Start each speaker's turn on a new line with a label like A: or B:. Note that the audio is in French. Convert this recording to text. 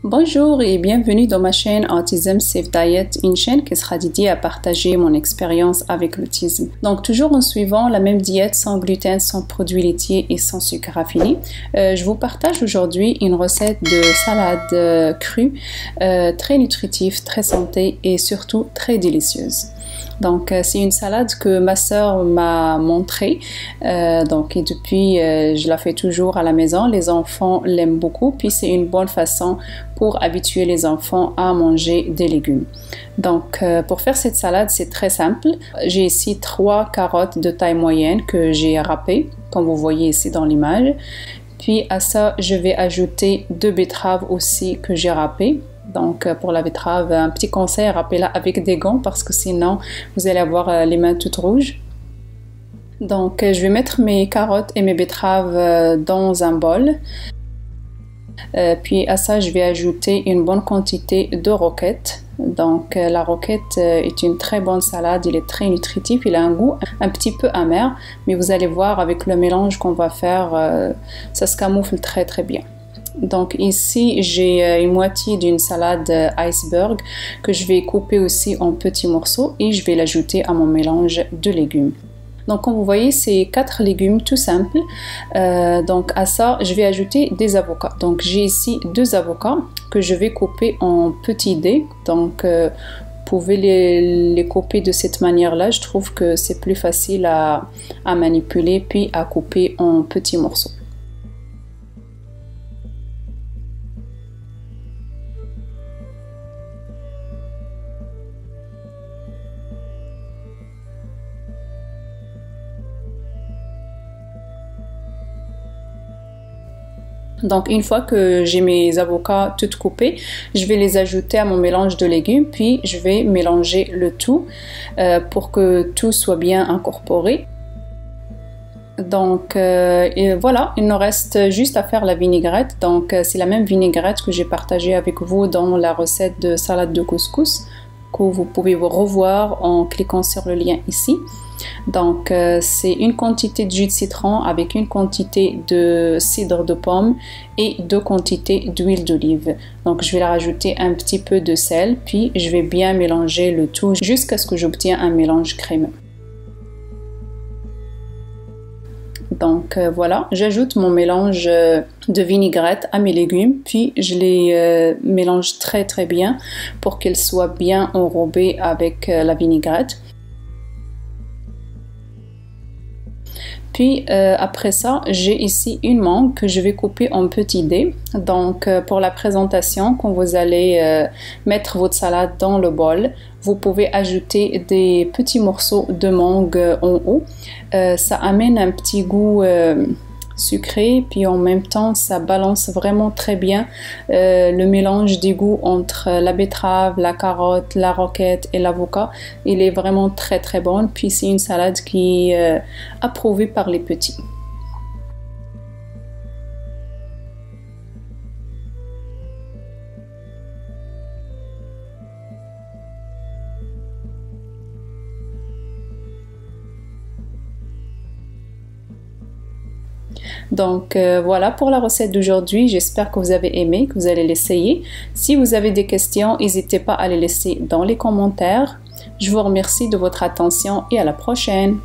A: Bonjour et bienvenue dans ma chaîne Autism Safe Diet, une chaîne qui sera dédiée à partager mon expérience avec l'autisme. Donc toujours en suivant la même diète sans gluten, sans produits laitiers et sans sucre raffiné. Je vous partage aujourd'hui une recette de salade crue, très nutritive, très santé et surtout très délicieuse. Donc c'est une salade que ma sœur m'a montrée, et depuis je la fais toujours à la maison. Les enfants l'aiment beaucoup, puis c'est une bonne façon pour habituer les enfants à manger des légumes. Donc pour faire cette salade, c'est très simple. J'ai ici 3 carottes de taille moyenne que j'ai râpées, comme vous voyez ici dans l'image. Puis à ça, je vais ajouter 2 betteraves aussi que j'ai râpées. Donc pour la betterave, un petit conseil, râpez-la avec des gants parce que sinon vous allez avoir les mains toutes rouges. Donc je vais mettre mes carottes et mes betteraves dans un bol. Puis à ça, je vais ajouter une bonne quantité de roquette. Donc la roquette est une très bonne salade, il est très nutritif, il a un goût un petit peu amer, mais vous allez voir avec le mélange qu'on va faire, ça se camoufle très très bien. Donc ici j'ai une moitié d'une salade iceberg que je vais couper aussi en petits morceaux et je vais l'ajouter à mon mélange de légumes. Donc comme vous voyez, c'est 4 légumes tout simples. Donc à ça je vais ajouter des avocats. Donc j'ai ici 2 avocats que je vais couper en petits dés. Donc vous pouvez les couper de cette manière là. Je trouve que c'est plus facile à manipuler puis à couper en petits morceaux. Donc une fois que j'ai mes avocats toutes coupés, je vais les ajouter à mon mélange de légumes, puis je vais mélanger le tout pour que tout soit bien incorporé. Donc et voilà, il nous reste juste à faire la vinaigrette. Donc c'est la même vinaigrette que j'ai partagée avec vous dans la recette de salade de couscous, que vous pouvez revoir en cliquant sur le lien ici. Donc c'est une quantité de jus de citron avec une quantité de cidre de pomme et 2 quantités d'huile d'olive. Donc je vais la rajouter un petit peu de sel, puis je vais bien mélanger le tout jusqu'à ce que j'obtienne un mélange crémeux. Donc voilà, j'ajoute mon mélange de vinaigrette à mes légumes, puis je les mélange très très bien pour qu'ils soient bien enrobés avec la vinaigrette. Puis après ça, j'ai ici une mangue que je vais couper en petits dés. Donc pour la présentation, quand vous allez mettre votre salade dans le bol, vous pouvez ajouter des petits morceaux de mangue en haut. Ça amène un petit goût sucré, puis en même temps ça balance vraiment très bien le mélange des goûts entre la betterave, la carotte, la roquette et l'avocat. Il est vraiment très très bon, puis c'est une salade qui est approuvée par les petits. Donc voilà pour la recette d'aujourd'hui, j'espère que vous avez aimé, que vous allez l'essayer. Si vous avez des questions, n'hésitez pas à les laisser dans les commentaires. Je vous remercie de votre attention et à la prochaine.